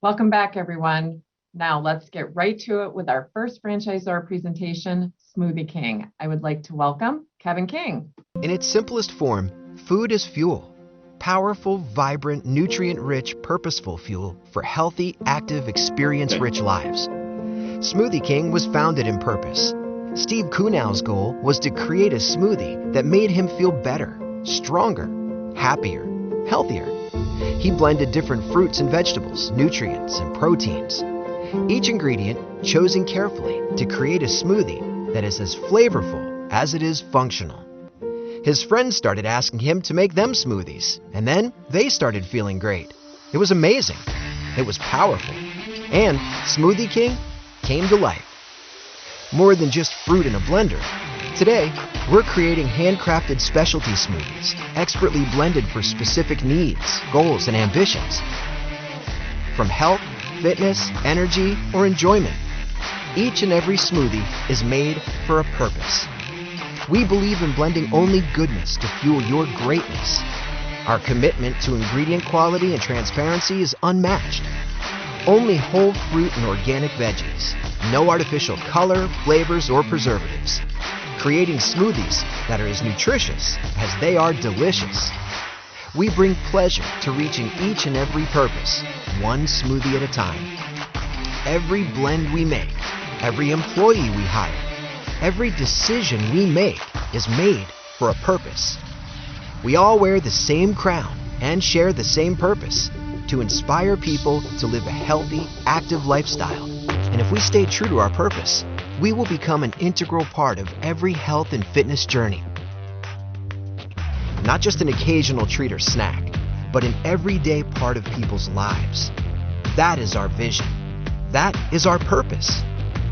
Welcome back, everyone. Now let's get right to it with our first franchisor presentation, Smoothie King. I would like to welcome Kevin King. In its simplest form, food is fuel. Powerful, vibrant, nutrient-rich, purposeful fuel for healthy, active, experience-rich lives. Smoothie King was founded in purpose. Steve Kunau's goal was to create a smoothie that made him feel better, stronger, happier, healthier. He blended different fruits and vegetables, nutrients, and proteins. Each ingredient chosen carefully to create a smoothie that is as flavorful as it is functional. His friends started asking him to make them smoothies, and then they started feeling great. It was amazing. It was powerful. And Smoothie King came to life. More than just fruit in a blender. Today, we're creating handcrafted specialty smoothies, expertly blended for specific needs, goals, and ambitions. From health, fitness, energy, or enjoyment, each and every smoothie is made for a purpose. We believe in blending only goodness to fuel your greatness. Our commitment to ingredient quality and transparency is unmatched. Only whole fruit and organic veggies. No artificial color, flavors, or preservatives. Creating smoothies that are as nutritious as they are delicious. We bring pleasure to reaching each and every purpose, one smoothie at a time. Every blend we make, every employee we hire, every decision we make is made for a purpose. We all wear the same crown and share the same purpose, to inspire people to live a healthy, active lifestyle. And if we stay true to our purpose, we will become an integral part of every health and fitness journey. Not just an occasional treat or snack, but an everyday part of people's lives. That is our vision. That is our purpose.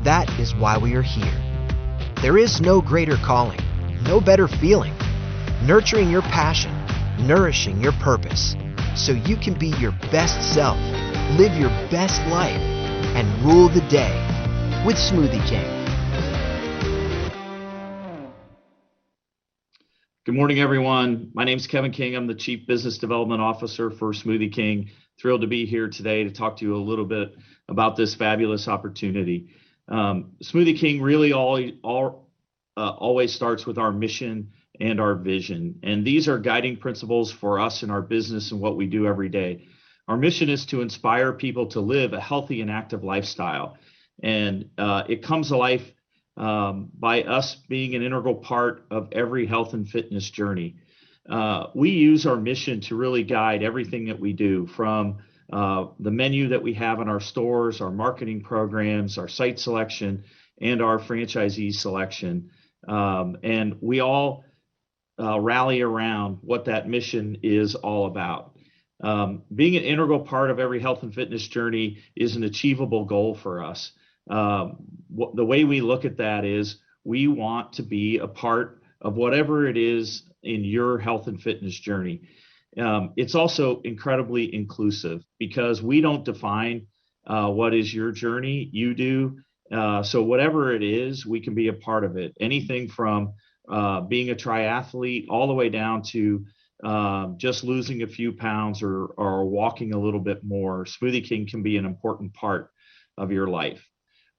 That is why we are here. There is no greater calling, no better feeling. Nurturing your passion, nourishing your purpose, so you can be your best self, live your best life, and rule the day with Smoothie King. Good morning, everyone. My name is Kevin King. I'm the Chief Business Development Officer for Smoothie King. Thrilled to be here today to talk to you a little bit about this fabulous opportunity. Smoothie King really always starts with our mission and our vision. And these are guiding principles for us in our business and what we do every day. Our mission is to inspire people to live a healthy and active lifestyle. And it comes to life by us being an integral part of every health and fitness journey. We use our mission to really guide everything that we do, from the menu that we have in our stores, our marketing programs, our site selection, and our franchisee selection. And we all rally around what that mission is all about. Being an integral part of every health and fitness journey is an achievable goal for us. The way we look at that is we want to be a part of whatever it is in your health and fitness journey. It's also incredibly inclusive because we don't define what is your journey, you do. So whatever it is, we can be a part of it. Anything from being a triathlete all the way down to just losing a few pounds or walking a little bit more. Smoothie King can be an important part of your life.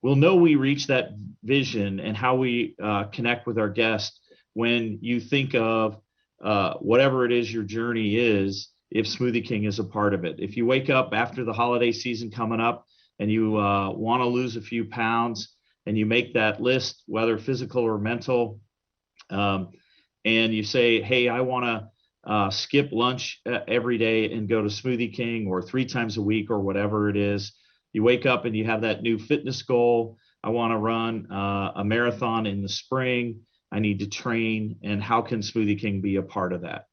We'll know we reach that vision and how we connect with our guests when you think of whatever it is your journey is, if Smoothie King is a part of it. If you wake up after the holiday season coming up and you want to lose a few pounds and you make that list, whether physical or mental, and you say, hey, I want to skip lunch every day and go to Smoothie King, or 3 times a week, or whatever it is. You wake up and you have that new fitness goal. I want to run a marathon in the spring. I need to train. And how can Smoothie King be a part of that?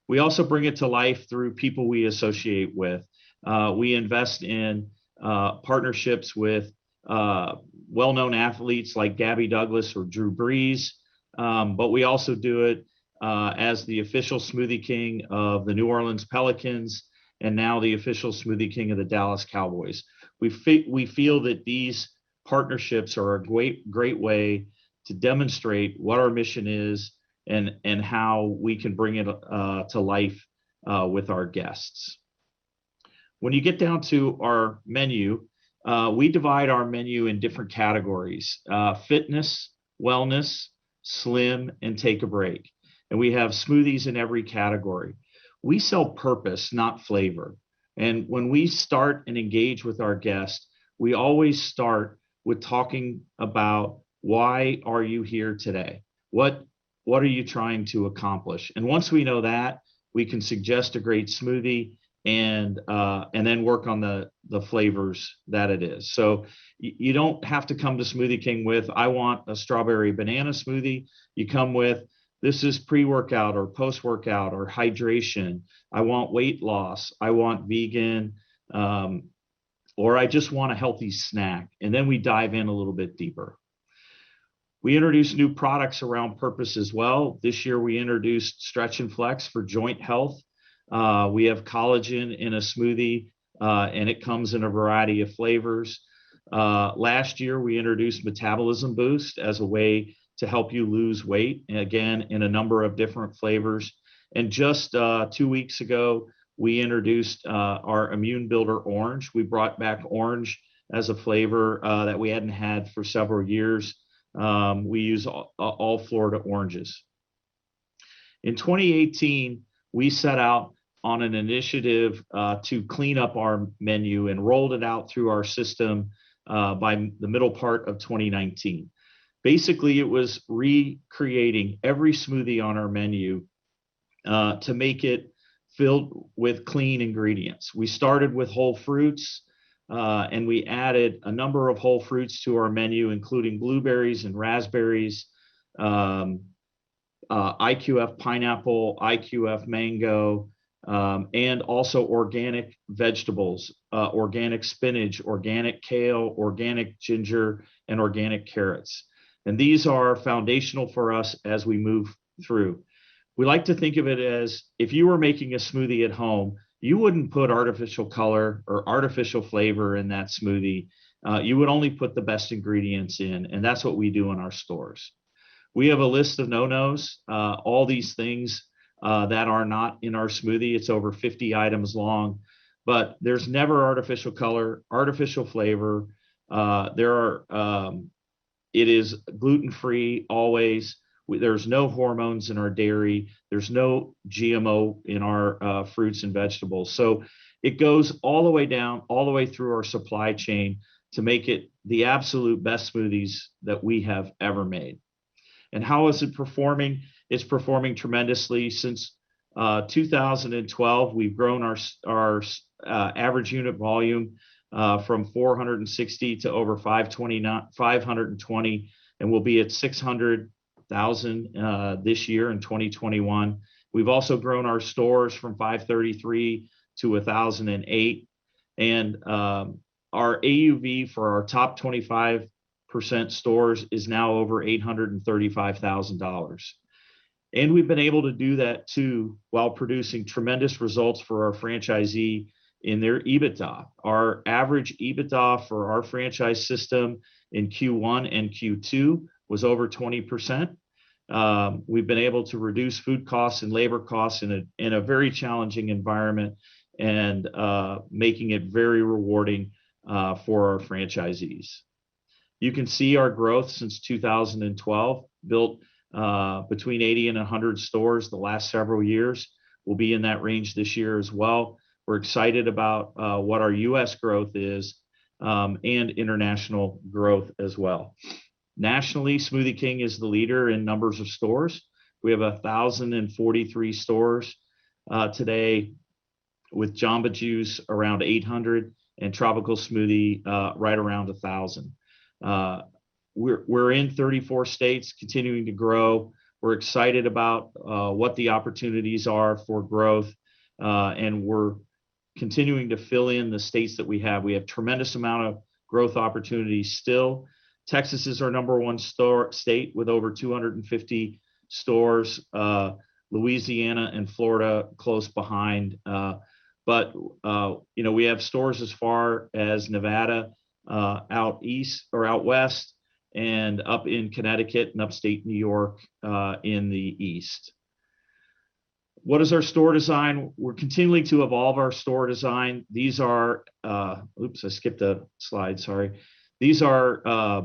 We also bring it to life through people we associate with. We invest in partnerships with well-known athletes like Gabby Douglas or Drew Brees. But we also do it as the official Smoothie King of the New Orleans Pelicans, and now the official Smoothie King of the Dallas Cowboys. We feel that these partnerships are a great way to demonstrate what our mission is and how we can bring it to life with our guests. When you get down to our menu, we divide our menu in different categories: fitness, wellness, slim, and take a break. And we have smoothies in every category. We sell purpose, not flavor. And when we start and engage with our guests, we always start with talking about, why are you here today? What are you trying to accomplish? And once we know that, we can suggest a great smoothie and then work on the flavors that it is. So you don't have to come to Smoothie King with, I want a strawberry banana smoothie. You come with, this is pre-workout or post-workout or hydration. I want weight loss. I want vegan, or I just want a healthy snack. And then we dive in a little bit deeper. We introduced new products around purpose as well. This year we introduced Stretch and Flex for joint health. We have collagen in a smoothie, and it comes in a variety of flavors. Last year, we introduced Metabolism Boost as a way to help you lose weight, again, in a number of different flavors. And just 2 weeks ago, we introduced our Immune Builder Orange. We brought back orange as a flavor that we hadn't had for several years. We use all Florida oranges. In 2018, we set out on an initiative to clean up our menu and rolled it out through our system by the middle part of 2019. Basically, it was recreating every smoothie on our menu to make it filled with clean ingredients. We started with whole fruits, and we added a number of whole fruits to our menu, including blueberries and raspberries, IQF pineapple, IQF mango, and also organic vegetables, organic spinach, organic kale, organic ginger, and organic carrots. And these are foundational for us as we move through. We like to think of it as, if you were making a smoothie at home, you wouldn't put artificial color or artificial flavor in that smoothie. You would only put the best ingredients in, and that's what we do in our stores. We have a list of no-nos, all these things that are not in our smoothie. It's over 50 items long, but there's never artificial color, artificial flavor. It is gluten-free always. There's no hormones in our dairy. There's no GMO in our fruits and vegetables. So it goes all the way down, all the way through our supply chain to make it the absolute best smoothies that we have ever made. And how is it performing? It's performing tremendously. Since 2012, we've grown our average unit volume from 460 to over 520, and we'll be at 600,000 this year in 2021. We've also grown our stores from 533 to 1,008, and our AUV for our top 25% stores is now over $835,000. And we've been able to do that too while producing tremendous results for our franchisee in their EBITDA. Our average EBITDA for our franchise system in Q1 and Q2 was over 20%. We've been able to reduce food costs and labor costs in a very challenging environment, and making it very rewarding for our franchisees. You can see our growth since 2012, built between 80 and 100 stores the last several years. We'll be in that range this year as well. We're excited about what our U.S. growth is, and international growth as well. Nationally, Smoothie King is the leader in numbers of stores. We have 1,043 stores today, with Jamba Juice around 800 and Tropical Smoothie right around 1,000. We're in 34 states, continuing to grow. We're excited about what the opportunities are for growth, and we're continuing to fill in the states that we have. We have tremendous amount of growth opportunities still. Texas is our number one state with over 250 stores. Louisiana and Florida close behind. But we have stores as far as Nevada, out east or out west, and up in Connecticut and upstate New York in the east. What is our store design? We're continuing to evolve our store design. These are, oops, I skipped a slide, sorry. These are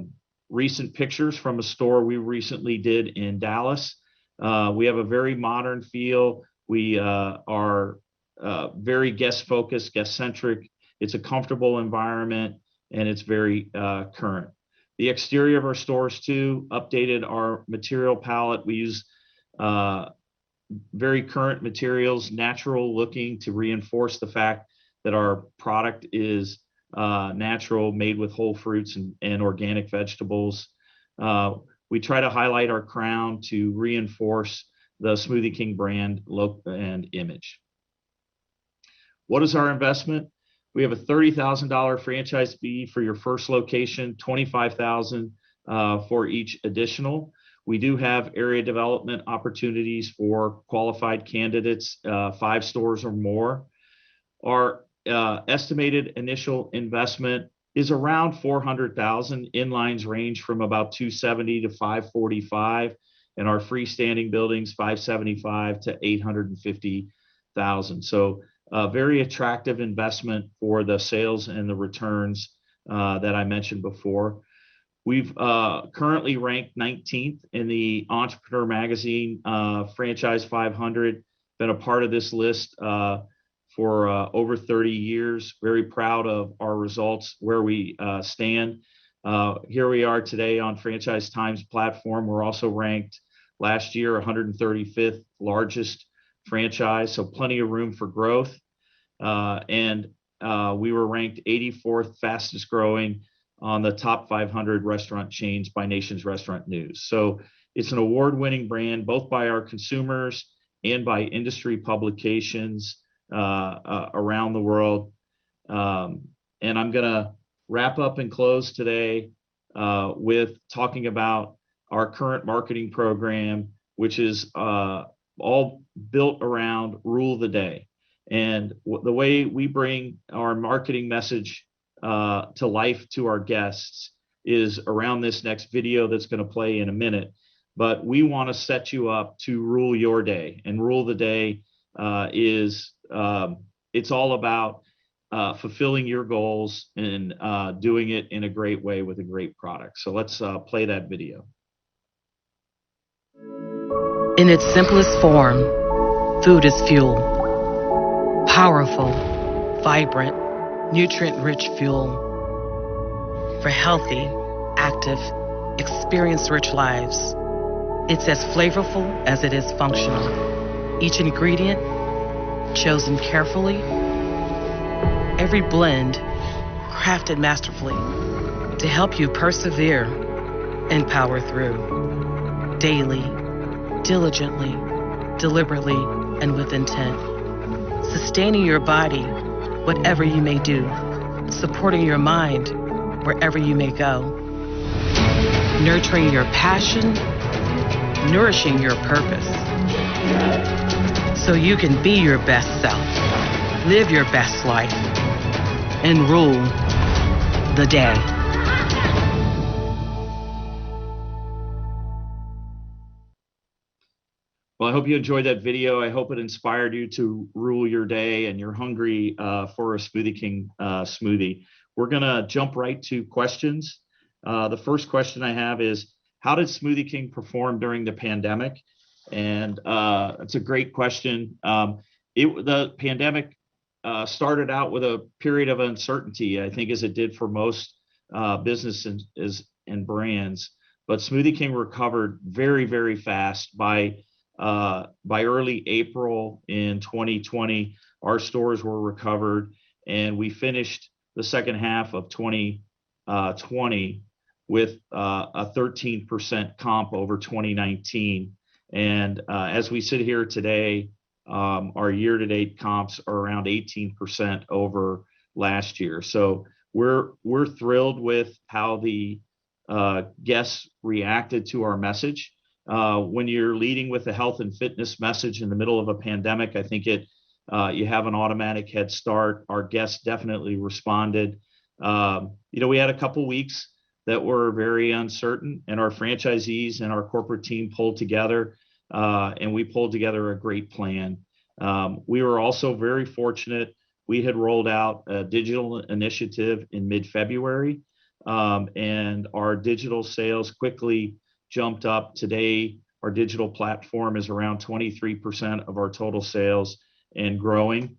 recent pictures from a store we recently did in Dallas. We have a very modern feel. We are very guest focused, guest centric. It's a comfortable environment and it's very current. The exterior of our stores too, updated our material palette. We use very current materials, natural looking, to reinforce the fact that our product is natural, made with whole fruits and organic vegetables. We try to highlight our crown to reinforce the Smoothie King brand look and image. What is our investment? We have a $30,000 franchise fee for your first location, $25,000 for each additional. We do have area development opportunities for qualified candidates, 5 stores or more. Our estimated initial investment is around $400,000. Inlines range from about $270,000 to $545,000, and our freestanding buildings $575,000 to $850,000. So a very attractive investment for the sales and the returns that I mentioned before. We've currently ranked 19th in the Entrepreneur Magazine Franchise 500, been a part of this list for over 30 years. Very proud of our results, where we stand. Here we are today on Franchise Times platform. We're also ranked last year 135th largest franchise, so plenty of room for growth. And we were ranked 84th fastest growing on the top 500 restaurant chains by Nation's Restaurant News. So it's an award-winning brand, both by our consumers and by industry publications around the world. And I'm gonna wrap up and close today with talking about our current marketing program, which is all built around Rule the Day. And the way we bring our marketing message to life to our guests is around this next video that's going to play in a minute. But we want to set you up to rule your day. And Rule the Day is it's all about fulfilling your goals and doing it in a great way with a great product. So let's play that video. In its simplest form, food is fuel. Powerful, vibrant, nutrient-rich fuel for healthy, active, experience-rich lives. It's as flavorful as it is functional. Each ingredient chosen carefully, every blend crafted masterfully to help you persevere and power through. Daily, diligently, deliberately, and with intent. Sustaining your body, whatever you may do, supporting your mind wherever you may go, nurturing your passion, nourishing your purpose, so you can be your best self, live your best life, and rule the day. Well, I hope you enjoyed that video. I hope it inspired you to rule your day and you're hungry for a Smoothie King smoothie. We're gonna jump right to questions. The first question I have is, how did Smoothie King perform during the pandemic? And it's a great question. The pandemic started out with a period of uncertainty, I think, as it did for most businesses and brands. But Smoothie King recovered very, very fast. By early April in 2020, our stores were recovered, and we finished the second half of 2020 with a 13% comp over 2019. And as we sit here today, our year-to-date comps are around 18% over last year. So we're thrilled with how the guests reacted to our message. When you're leading with a health and fitness message in the middle of a pandemic, I think you have an automatic head start. Our guests definitely responded. We had a couple weeks that were very uncertain, and our franchisees and our corporate team pulled together, and we pulled together a great plan. We were also very fortunate. We had rolled out a digital initiative in mid-February, and our digital sales quickly jumped up. Today, our digital platform is around 23% of our total sales and growing.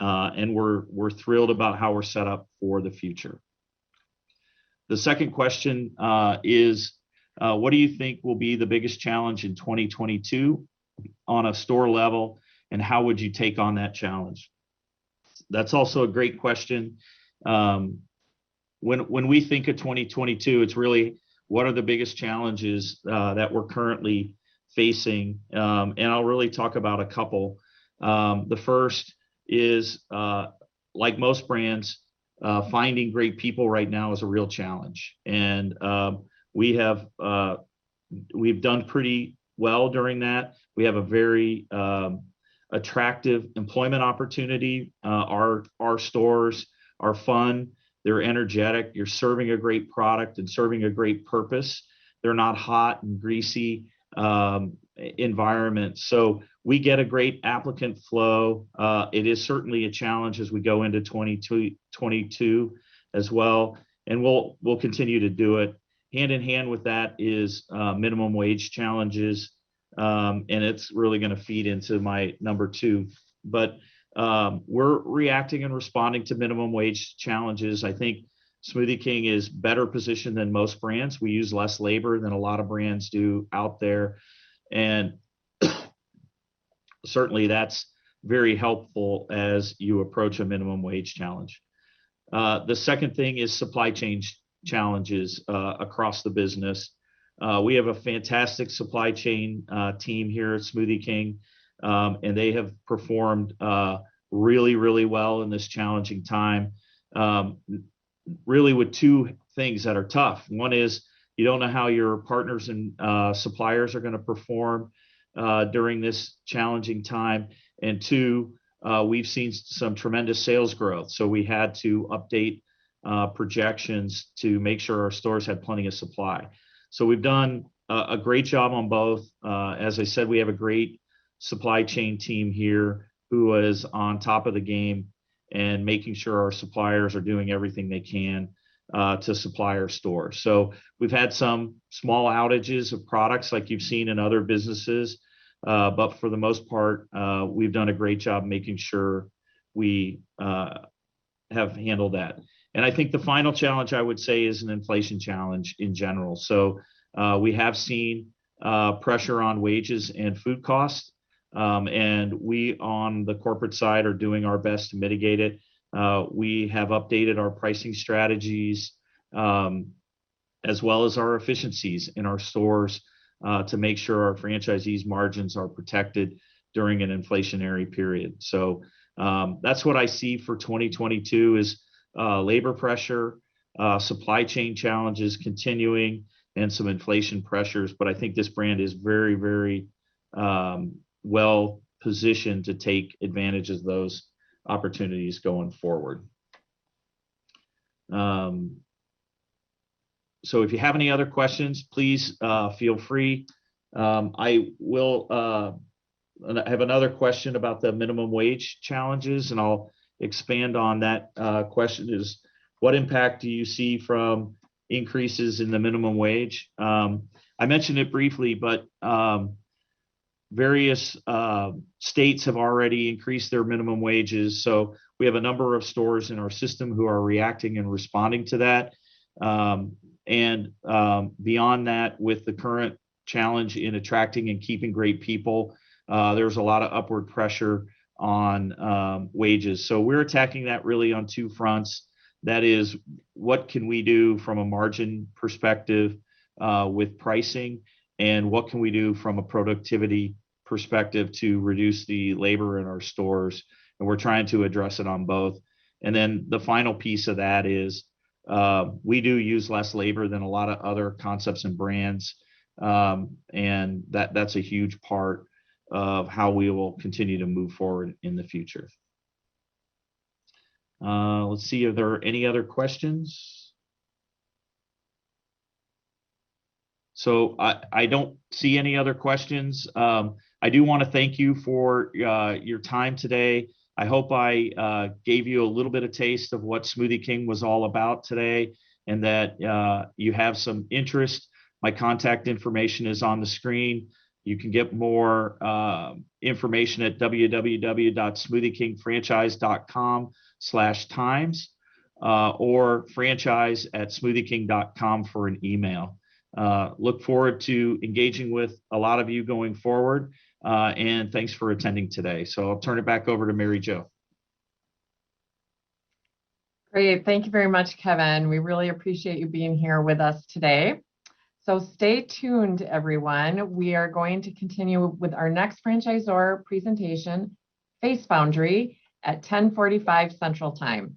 And we're thrilled about how we're set up for the future. The second question is, what do you think will be the biggest challenge in 2022 on a store level, and how would you take on that challenge? That's also a great question. When we think of 2022, it's really what are the biggest challenges that we're currently facing, and I'll really talk about a couple. The first is, like most brands, finding great people right now is a real challenge, and we've done pretty well during that. We have a very attractive employment opportunity. Our stores are fun. They're energetic. You're serving a great product and serving a great purpose. They're not hot and greasy environments. So we get a great applicant flow. It is certainly a challenge as we go into 2022 as well, and we'll continue to do it. Hand in hand with that is minimum wage challenges, and it's really going to feed into my number two. But we're reacting and responding to minimum wage challenges. I think Smoothie King is better positioned than most brands. We use less labor than a lot of brands do out there, and certainly that's very helpful as you approach a minimum wage challenge. The second thing is supply chain challenges across the business. We have a fantastic supply chain team here at Smoothie King, and they have performed really, really well in this challenging time. Really with two things that are tough. One is you don't know how your partners and suppliers are going to perform during this challenging time. And two, we've seen some tremendous sales growth. So we had to update projections to make sure our stores had plenty of supply. So we've done a great job on both. As I said, we have a great supply chain team here who is on top of the game and making sure our suppliers are doing everything they can to supply our stores. So we've had some small outages of products like you've seen in other businesses, but for the most part, we've done a great job making sure we have handled that. And I think the final challenge I would say is an inflation challenge in general. So we have seen pressure on wages and food costs. And we on the corporate side are doing our best to mitigate it. We have updated our pricing strategies as well as our efficiencies in our stores to make sure our franchisees' margins are protected during an inflationary period. So that's what I see for 2022 is labor pressure, supply chain challenges continuing, and some inflation pressures. But I think this brand is very, very well positioned to take advantage of those opportunities going forward. So if you have any other questions, please feel free. I will have another question about the minimum wage challenges, and I'll expand on that question is, what impact do you see from increases in the minimum wage? I mentioned it briefly, but various states have already increased their minimum wages. So we have a number of stores in our system who are reacting and responding to that. And beyond that, with the current challenge in attracting and keeping great people, there's a lot of upward pressure on wages. So we're attacking that really on two fronts. That is, what can we do from a margin perspective with pricing, and what can we do from a productivity perspective to reduce the labor in our stores? And we're trying to address it on both. And then the final piece of that is we do use less labor than a lot of other concepts and brands. And that's a huge part of how we will continue to move forward in the future. Let's see if there are any other questions. So I don't see any other questions. I I do want to thank you for your time today. I hope I gave you a little bit of taste of what Smoothie King was all about today, and that you have some interest. My contact information is on the screen. You can get more information at www.smoothiekingfranchise.com/times or franchise@smoothieking.com for an email. Look forward to engaging with a lot of you going forward. And thanks for attending today. So I'll turn it back over to Mary Jo. Great. Thank you very much, Kevin. We really appreciate you being here with us today. So stay tuned, everyone. We are going to continue with our next franchisor presentation, Face Foundry, at 10:45 Central Time.